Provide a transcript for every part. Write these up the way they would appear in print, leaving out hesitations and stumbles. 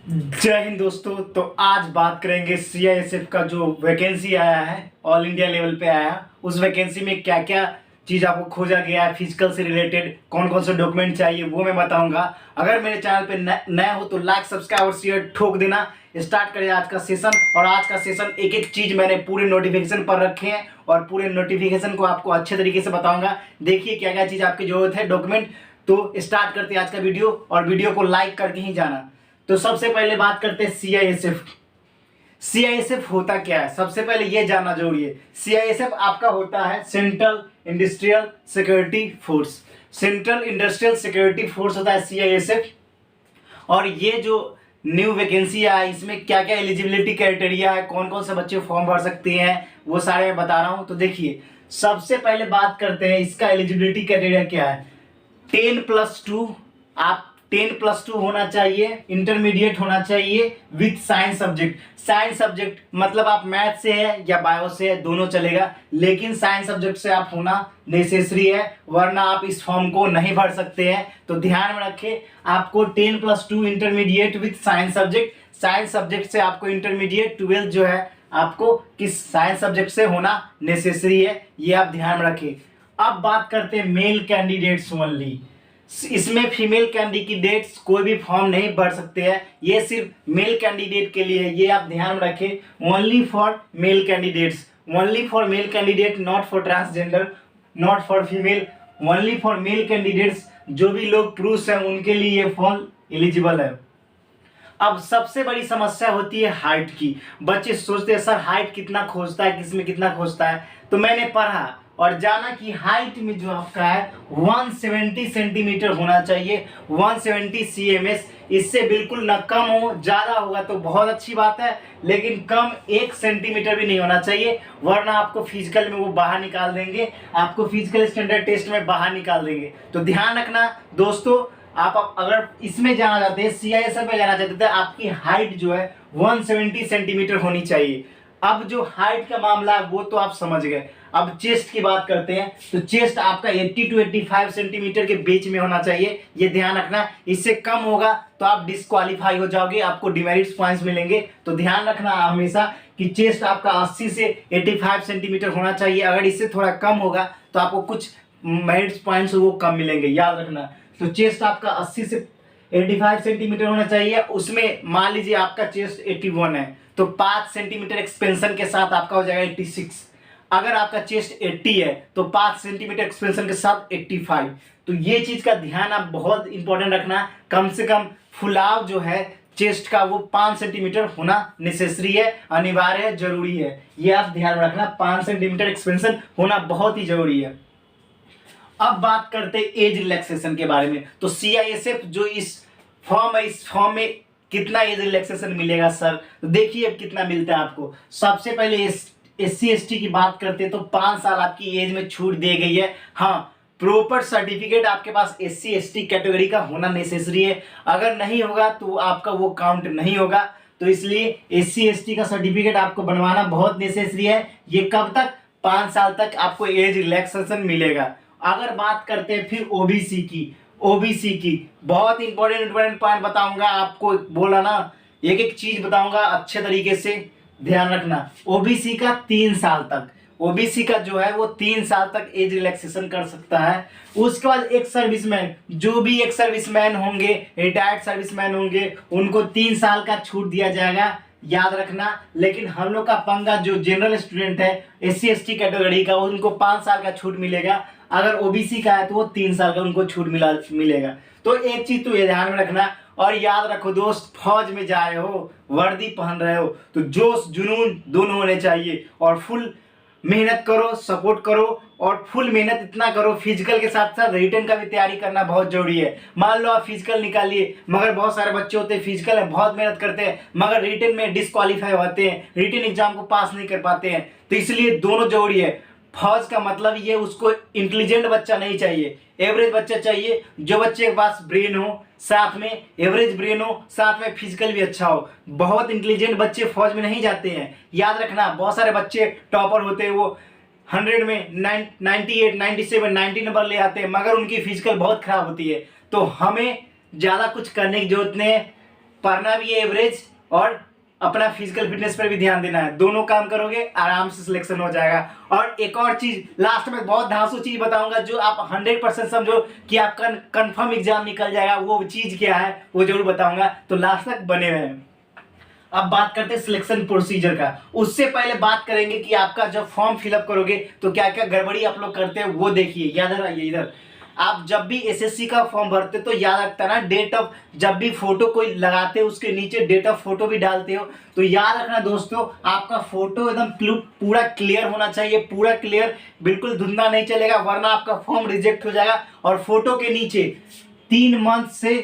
जय हिंद दोस्तों। तो आज बात करेंगे सीआईएसएफ का जो वैकेंसी आया है, ऑल इंडिया लेवल पे आया है। उस वैकेंसी में क्या क्या चीज़ आपको खोजा गया है, फिजिकल से रिलेटेड कौन कौन से डॉक्यूमेंट चाहिए वो मैं बताऊंगा। अगर मेरे चैनल पे नए हो तो लाइक सब्सक्राइब और शेयर ठोक देना। स्टार्ट करें आज का सेशन। और आज का सेशन एक एक चीज़ मैंने पूरे नोटिफिकेशन पर रखे हैं और पूरे नोटिफिकेशन को आपको अच्छे तरीके से बताऊंगा। देखिए क्या क्या चीज़ आपकी जरूरत है डॉक्यूमेंट। तो स्टार्ट करते हैं आज का वीडियो और वीडियो को लाइक करके ही जाना। तो सबसे पहले बात करते हैं सीआईएसएफ। सीआईएसएफ होता क्या है, सबसे पहले यह जानना जरूरी है। सीआईएसएफ आपका होता है central industrial security force. Central industrial security force होता है सीआईएसएफ। और ये जो न्यू वैकेंसी है इसमें क्या क्या एलिजिबिलिटी क्राइटेरिया है, कौन कौन से बच्चे फॉर्म भर सकते हैं, वो सारे मैं बता रहा हूं। तो देखिए सबसे पहले बात करते हैं इसका एलिजिबिलिटी क्राइटेरिया क्या है। 10+2 आप 10+2 होना चाहिए, इंटरमीडिएट होना चाहिए with science subject. Science subject मतलब आप मैथ से है या बायो से है, दोनों चलेगा, लेकिन साइंस सब्जेक्ट से आप होना नेसेसरी है, वरना आप इस फॉर्म को नहीं भर सकते हैं। तो ध्यान में रखें, आपको 10+2 intermediate with science subject, science subject से आपको इंटरमीडिएट 12 जो है आपको किस साइंस सब्जेक्ट से होना नेसेसरी है, ये आप ध्यान में रखें। अब बात करते हैं मेल कैंडिडेट्स ओनली। इसमें फीमेल कैंडिडेट्स कोई भी फॉर्म नहीं भर सकते हैं, ये सिर्फ मेल कैंडिडेट के लिए है, ये आप ध्यान में रखें। Only for male candidates, only for male candidate, not for transgender, not for female, only for male candidates. जो भी लोग पुरुष हैं उनके लिए ये फॉर्म एलिजिबल है। अब सबसे बड़ी समस्या होती है हाइट की। बच्चे सोचते हैं सर हाइट कितना खोजता है, किसमें कितना खोजता है। तो मैंने पढ़ा और जाना कि हाइट में जो आपका है 170 सेंटीमीटर होना चाहिए, 170 cms। इससे बिल्कुल ना कम हो, ज़्यादा होगा तो बहुत अच्छी बात है, लेकिन कम 1 सेंटीमीटर भी नहीं होना चाहिए, वरना आपको फिजिकल में वो बाहर निकाल देंगे, आपको फिजिकल स्टैंडर्ड टेस्ट में बाहर निकाल देंगे। तो ध्यान रखना दोस्तों, आप अगर इसमें जाना चाहते हैं, सीआईएसएफ में जाना चाहते हैं, आपकी हाइट जो है 170 सेंटीमीटर होनी चाहिए। अब जो हाइट का मामला है वो तो आप समझ गए। अब चेस्ट की बात करते हैं, तो चेस्ट आपका 80 to 85 सेंटीमीटर के बीच में होना चाहिए, ये ध्यान रखना। इससे कम होगा तो आप डिस्क्वालीफाई हो जाओगे, आपको डिमेरिट्स पॉइंट्स मिलेंगे। तो ध्यान रखना हमेशा कि चेस्ट आपका 80 से 85 सेंटीमीटर होना चाहिए। अगर इससे थोड़ा कम होगा तो आपको कुछ मेरिट्स पॉइंट्स वो कम मिलेंगे, याद रखना। तो चेस्ट आपका 80 से 85 सेंटीमीटर होना चाहिए। उसमें मान लीजिए आपका चेस्ट 81 है तो 5 सेंटीमीटर एक्सपेंशन के साथ आपका हो जाएगा 86। अगर आपका चेस्ट 80 है तो 5 सेंटीमीटर एक्सपेंशन के साथ 85। तो ये चीज का ध्यान आप बहुत इंपॉर्टेंट रखना। कम से कम फुलाव जो है चेस्ट का वो 5 सेंटीमीटर होना नेसेसरी है, अनिवार्य है, जरूरी है, ये आप ध्यान रखना। 5 सेंटीमीटर एक्सपेंशन होना बहुत ही जरूरी है। अब बात करते हैं एज रिलैक्सेशन के बारे में। तो सीआईएसएफ जो इस फॉर्म है, इस फॉर्म में कितना एज रिलैक्सेशन मिलेगा सर, तो देखिए अब कितना मिलता है आपको। सबसे पहले SC ST की बात करते हैं तो 5 साल आपकी एज में छूट दी गई है। हाँ, प्रॉपर सर्टिफिकेट आपके पास SC ST कैटेगरी का होना नेसेसरी है, अगर नहीं होगा तो आपका वो काउंट नहीं होगा। तो इसलिए SC ST का सर्टिफिकेट आपको बनवाना बहुत नेसेसरी है। ये कब तक, 5 साल तक आपको एज रिलैक्सेशन मिलेगा। अगर बात करते हैं फिर ओबीसी की, ओबीसी की बहुत इंपॉर्टेंट पॉइंट बताऊंगा आपको, बोला ना एक एक चीज बताऊंगा अच्छे तरीके से, ध्यान रखना। ओबीसी का 3 साल तक, ओबीसी का जो है वो 3 साल तक एज रिलैक्सेशन कर सकता है। उसके बाद एक सर्विसमैन, जो भी एक सर्विसमैन होंगे, रिटायर्ड सर्विसमैन होंगे, उनको 3 साल का छूट दिया जाएगा, याद रखना। लेकिन हम लोग का पंगा जो जनरल स्टूडेंट है SC ST कैटेगरी का, उनको 5 साल का छूट मिलेगा। अगर ओबीसी का है तो वो 3 साल का उनको छूट मिलेगा। तो एक चीज तो ये ध्यान में रखना। और याद रखो दोस्त, फौज में जा रहे हो, वर्दी पहन रहे हो, तो जोश जुनून दोनों होने चाहिए और फुल मेहनत करो, सपोर्ट करो। और फुल मेहनत इतना करो, फिजिकल के साथ साथ रिटर्न का भी तैयारी करना बहुत जरूरी है। मान लो आप फिजिकल निकालिए, मगर बहुत सारे बच्चे होते हैं फिजिकल में बहुत मेहनत करते हैं मगर रिटर्न में डिस्क्वालीफाई होते हैं, रिटर्न एग्जाम को पास नहीं कर पाते हैं। तो इसलिए दोनों जरूरी है। फौज का मतलब ये उसको इंटेलिजेंट बच्चा नहीं चाहिए, एवरेज बच्चा चाहिए, जो बच्चे के पास ब्रेन हो, साथ में एवरेज ब्रेन हो, साथ में फिजिकल भी अच्छा हो। बहुत इंटेलिजेंट बच्चे फौज में नहीं जाते हैं, याद रखना। बहुत सारे बच्चे टॉपर होते हैं, वो 100 में 98, 97, 90 नंबर ले आते हैं, मगर उनकी फिजिकल बहुत खराब होती है। तो हमें ज़्यादा कुछ करने की जरूरत नहीं है। पढ़ना भी है एवरेज और अपना फिजिकल फिटनेस पर भी ध्यान देना है। दोनों काम करोगे आराम से सिलेक्शन हो जाएगा। और एक और चीज लास्ट में बहुत धांसू चीज बताऊंगा जो आप 100% समझो कि आपका कंफर्म एग्जाम निकल जाएगा। वो चीज क्या है वो जरूर बताऊंगा, तो लास्ट तक बने रहे। अब बात करते हैं सिलेक्शन प्रोसीजर का। उससे पहले बात करेंगे कि आपका जब फॉर्म फिलअप करोगे तो क्या क्या गड़बड़ी आप लोग करते हैं वो देखिए। याद रखिए, इधर आप जब भी एसएससी का फॉर्म भरते तो याद रखता ना डेट ऑफ, जब भी फोटो कोई लगाते हो उसके नीचे डेट ऑफ फोटो भी डालते हो, तो याद रखना दोस्तों आपका फोटो एकदम पूरा क्लियर होना चाहिए, पूरा क्लियर, बिल्कुल धुंधला नहीं चलेगा वरना आपका फॉर्म रिजेक्ट हो जाएगा। और फोटो के नीचे 3 मंथ से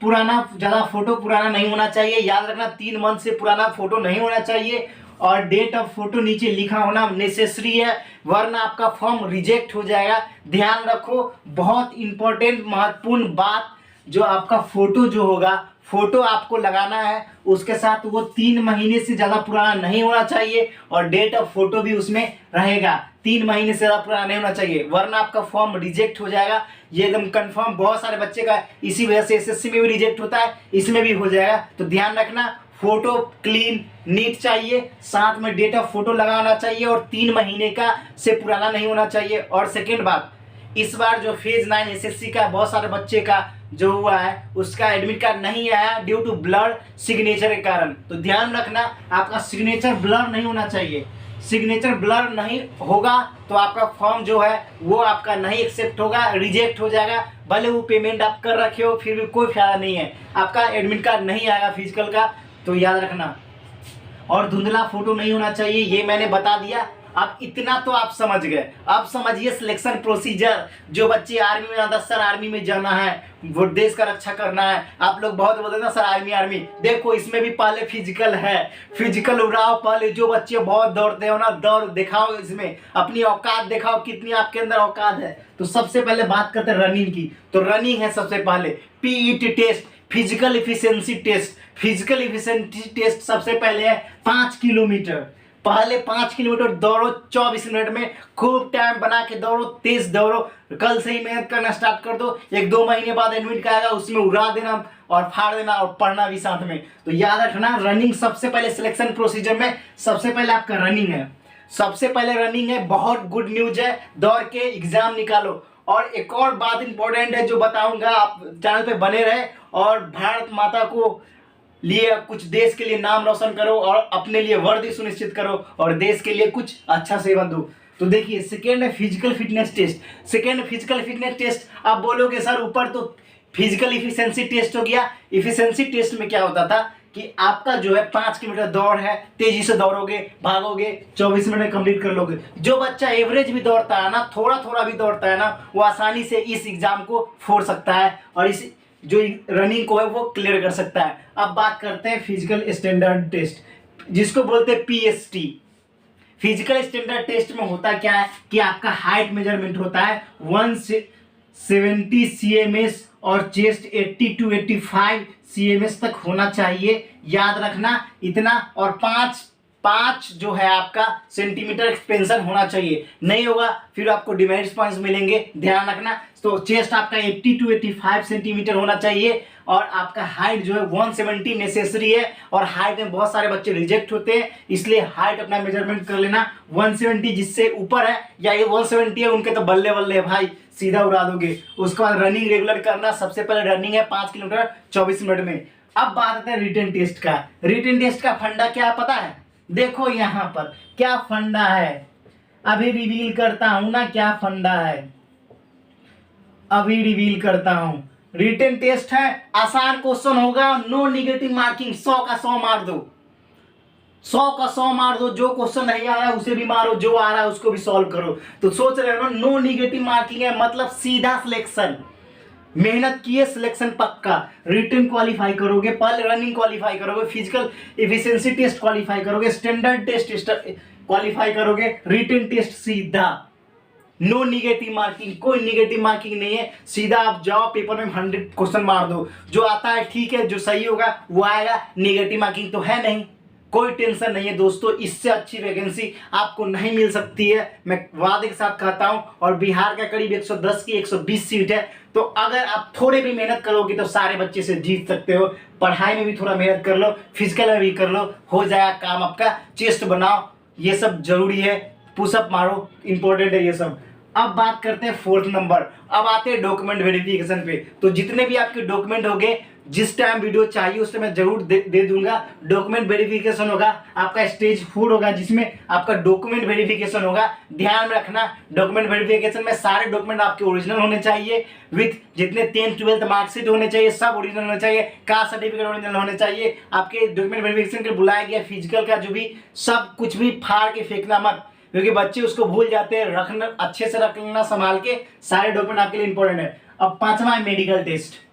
पुराना, ज्यादा फोटो पुराना नहीं होना चाहिए। याद रखना 3 मंथ से पुराना फोटो नहीं होना चाहिए और डेट ऑफ फोटो नीचे लिखा होना नेसेसरी है वरना आपका फॉर्म रिजेक्ट हो जाएगा। ध्यान रखो, बहुत इंपॉर्टेंट महत्वपूर्ण बात, जो आपका फोटो जो होगा, फोटो आपको लगाना है उसके साथ वो 3 महीने से ज्यादा पुराना नहीं होना चाहिए और डेट ऑफ फोटो भी उसमें रहेगा। 3 महीने से ज्यादा पुराना नहीं होना चाहिए वरना आपका फॉर्म रिजेक्ट हो जाएगा। ये एकदम कंफर्म, बहुत सारे बच्चे का इसी वजह से एसएससी में भी रिजेक्ट होता है, इसमें भी हो जाएगा। तो ध्यान रखना फोटो क्लीन नीट चाहिए, साथ में डेट ऑफ फोटो लगाना चाहिए और 3 महीने का से पुराना नहीं होना चाहिए। और सेकेंड बात, इस बार जो फेज 9 एसएससी का बहुत सारे बच्चे का जो हुआ है उसका एडमिट कार्ड नहीं आया ड्यू टू ब्लर सिग्नेचर के कारण। तो ध्यान रखना आपका सिग्नेचर ब्लर नहीं होना चाहिए। सिग्नेचर ब्लर नहीं होगा तो आपका फॉर्म जो है वो आपका नहीं एक्सेप्ट होगा, रिजेक्ट हो जाएगा। भले वो पेमेंट आप कर रखे हो फिर भी कोई फायदा नहीं है, आपका एडमिट कार्ड नहीं आएगा फिजिकल का, तो याद रखना। और धुंधला फोटो नहीं होना चाहिए, ये मैंने बता दिया। अब इतना तो आप समझ गए, अब समझिए सिलेक्शन प्रोसीजर। जो बच्चे आर्मी में जाता, सर आर्मी में जाना है, वो देश का रक्षा करना है, आप लोग बहुत बोलते हैं ना सर आर्मी आर्मी, देखो इसमें भी पहले फिजिकल है, फिजिकल उड़ाओ पहले। जो बच्चे बहुत दौड़ते हो ना, दौड़ दिखाओ, इसमें अपनी औकात दिखाओ कितनी आपके अंदर औकात है। तो सबसे पहले बात करते हैं रनिंग की, तो रनिंग है सबसे पहले PET test, physical efficiency test. Physical efficiency test सबसे पहले है 5 किलोमीटर, पहले 5 किलोमीटर दौड़ो 24 मिनट में, खूब टाइम बना के दौड़ो, तेज दौड़ो। कल से ही मेहनत करना स्टार्ट कर दो, 1-2 महीने बाद एडमिट का आएगा उसमें उड़ा देना और फाड़ देना और पढ़ना भी साथ में। तो याद रखना रनिंग सबसे पहले सिलेक्शन प्रोसीजर में सबसे पहले आपका रनिंग है, सबसे पहले रनिंग है। बहुत गुड न्यूज है, दौड़ के एग्जाम निकालो। और एक और बात इंपॉर्टेंट है जो बताऊंगा, आप चैनल पे बने रहे और भारत माता को लिए कुछ देश के लिए नाम रोशन करो और अपने लिए वर्दी सुनिश्चित करो और देश के लिए कुछ अच्छा सेवा दो। तो देखिए सेकेंड है physical fitness test. Second physical fitness test, आप बोलोगे सर ऊपर तो फिजिकल इफिशिएंसी टेस्ट हो गया। इफिशिएंसी टेस्ट में क्या होता था कि आपका जो है 5 किलोमीटर दौड़ है, तेजी से दौड़ोगे, भागोगे, 24 मिनट में कंप्लीट कर लोगे। जो बच्चा एवरेज भी दौड़ता है ना, थोड़ा थोड़ा भी दौड़ता है ना, वो आसानी से इस एग्जाम को फोड़ सकता है और इस जो रनिंग को है वो क्लियर कर सकता है। अब बात करते हैं फिजिकल स्टैंडर्ड टेस्ट, जिसको बोलते हैं पीएसटी। फिजिकल स्टैंडर्ड टेस्ट में होता क्या है कि आपका हाइट मेजरमेंट होता है 170 cms और चेस्ट 80 to 85 cms तक होना चाहिए। याद रखना इतना, और 5 जो है आपका सेंटीमीटर एक्सपेंशन होना चाहिए, नहीं होगा फिर आपको डिमेरिट पॉइंट्स मिलेंगे, ध्यान रखना। तो चेस्ट आपका 80 to 85 सेंटीमीटर होना चाहिए और आपका हाइट जो है 170 नेसेसरी है। और हाइट में बहुत सारे बच्चे रिजेक्ट होते हैं, इसलिए हाइट अपना मेजरमेंट कर लेना 170, जिससे ऊपर है या ये 170 है उनके तो बल्ले बल्ले भाई, सीधा उड़ा दोगे। उसके बाद रनिंग रेगुलर करना, सबसे पहले रनिंग है 5 किलोमीटर 24 मिनट में। अब बात करते हैं रिटन टेस्ट का। रिटन टेस्ट का फंडा क्या है पता है? देखो यहाँ पर क्या फंडा है, अभी रिवील करता हूं ना क्या फंडा है, अभी रिवील करता हूं। रिटन टेस्ट है, आसान क्वेश्चन होगा, नो निगेटिव मार्किंग, 100 का 100 मार दो, 100 का 100 मार दो। जो क्वेश्चन नहीं आ रहा है उसे भी मारो, जो आ रहा है उसको भी सॉल्व करो। तो सोच रहे हो नो निगेटिव मार्किंग है मतलब सीधा सिलेक्शन, मेहनत किए सिलेक्शन पक्का। रिटन क्वालिफाई करोगे, पहले रनिंग क्वालिफाई करोगे, फिजिकल एफिशिएंसी टेस्ट क्वालिफाई करोगे, स्टैंडर्ड टेस्ट क्वालिफाई करोगे, रिटन टेस्ट सीधा, नो निगेटिव मार्किंग, कोई निगेटिव मार्किंग नहीं है। सीधा आप जाओ पेपर में 100 क्वेश्चन मार दो, जो आता है ठीक है, जो सही होगा वो आएगा, निगेटिव मार्किंग तो है नहीं। कोई टेंशन नहीं है दोस्तों, इससे अच्छी वैकेंसी आपको नहीं मिल सकती है, मैं वादे के साथ कहता हूं। और बिहार का करीब 110 की 120 सीट है, तो अगर आप थोड़े भी मेहनत करोगे तो सारे बच्चे से जीत सकते हो। पढ़ाई में भी थोड़ा मेहनत कर लो, फिजिकल में भी कर लो, हो जाएगा काम आपका। चेस्ट बनाओ, ये सब जरूरी है, पुशअप मारो, इंपॉर्टेंट है ये सब। अब बात करते हैं 4th नंबर। अब आते हैं डॉक्यूमेंट वेरिफिकेशन पे। तो जितने भी आपके डॉक्यूमेंट होंगे, जिस टाइम वीडियो चाहिए उस टाइम मैं जरूर दे दूंगा। डॉक्यूमेंट वेरिफिकेशन होगा, आपका स्टेज 4 होगा जिसमें आपका डॉक्यूमेंट वेरिफिकेशन होगा। ध्यान में रखना, डॉक्यूमेंट वेरिफिकेशन में सारे डॉक्यूमेंट आपके ओरिजिनल होने चाहिए, विथ जितने 10th 12th मार्कशीट होने चाहिए सब ओरिजिनल होने चाहिए, कास्ट सर्टिफिकेट ओरिजिनल होने चाहिए। आपके डॉक्यूमेंट वेरिफिकेशन के लिए बुलाया गया फिजिकल का जो भी, सब कुछ भी फाड़ के फेंकना मत, क्योंकि बच्चे उसको भूल जाते हैं। रखना, अच्छे से रखना संभाल के, सारे डॉक्यूमेंट आपके लिए इंपॉर्टेंट है। अब 5वां है मेडिकल टेस्ट।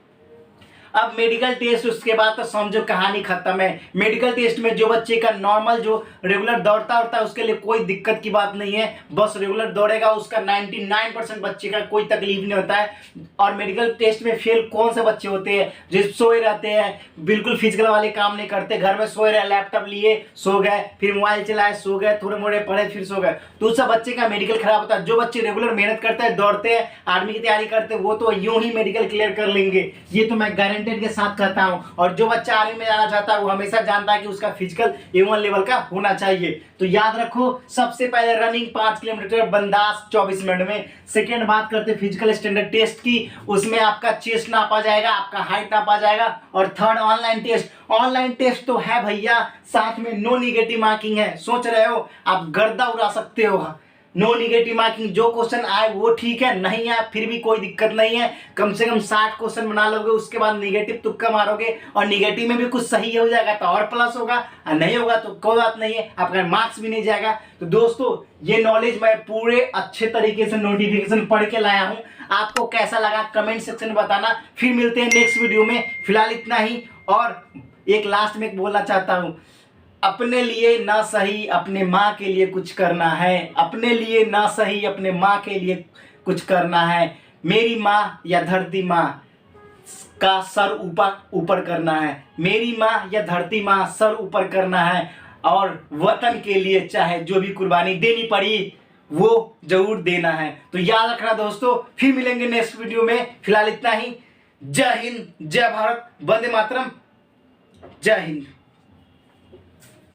अब मेडिकल टेस्ट, उसके बाद तो समझो कहानी खत्म है। मेडिकल टेस्ट में जो बच्चे का नॉर्मल जो रेगुलर दौड़ता होता है उसके लिए कोई दिक्कत की बात नहीं है, बस रेगुलर दौड़ेगा उसका 99% बच्चे का कोई तकलीफ नहीं होता है। और मेडिकल टेस्ट में फेल कौन से बच्चे होते हैं, जो सोए रहते हैं, बिल्कुल फिजिकल वाले काम नहीं करते, घर में सोए रहे, लैपटॉप लिए सो गए, फिर मोबाइल चलाए सो गए, थोड़े मोड़े पढ़े फिर सो गए, तो उस सब बच्चे का मेडिकल खराब होता है। जो बच्चे रेगुलर मेहनत करते हैं, दौड़ते हैं, आर्मी की तैयारी करते हैं, वो तो यूं ही मेडिकल क्लियर कर लेंगे, ये तो मैं गारंटेड के साथ कहता हूं। और जो बच्चा आर्मी में जाना चाहता है वो हमेशा जानता है कि उसका फिजिकल A1 लेवल का होना चाहिए। तो याद रखो, सबसे पहले रनिंग 5 किलोमीटर बंदास 24 मिनट में। सेकेंड बात करते फिजिकल स्टैंडर्ड टेस्ट की, उसमें आपका चेस्ट नापा जाएगा, आपका हाइट नापा जाएगा। और third online test. Online test तो है भैया, साथ में नो निगेटिव मार्किंग है। सोच रहे हो आप गर्दा उड़ा सकते हो, नो निगेटिव मार्किंग, जो क्वेश्चन आए वो ठीक है, नहीं आए फिर भी कोई दिक्कत नहीं है। कम से कम 60 क्वेश्चन बना लोगे, उसके बाद निगेटिव तुक्का मारोगे और निगेटिव में भी कुछ सही हो जाएगा तो और प्लस होगा, और नहीं होगा तो कोई बात नहीं है, आपका मार्क्स भी नहीं जाएगा। तो दोस्तों ये नॉलेज मैं पूरे अच्छे तरीके से नोटिफिकेशन पढ़ के लाया हूं। आपको कैसा लगा कमेंट सेक्शन में बताना। फिर मिलते हैं नेक्स्ट वीडियो में, फिलहाल इतना ही। और एक लास्ट में बोलना चाहता हूं, अपने लिए ना सही अपने माँ के लिए कुछ करना है, अपने लिए ना सही अपने माँ के लिए कुछ करना है। मेरी माँ या धरती माँ का सर ऊपर ऊपर करना है, मेरी माँ या धरती माँ सर ऊपर करना है। और वतन के लिए चाहे जो भी कुर्बानी देनी पड़ी वो जरूर देना है। तो याद रखना दोस्तों, फिर मिलेंगे नेक्स्ट वीडियो में, फिलहाल इतना ही। जय हिंद, जय भारत, वंदे मातरम, जय हिंद।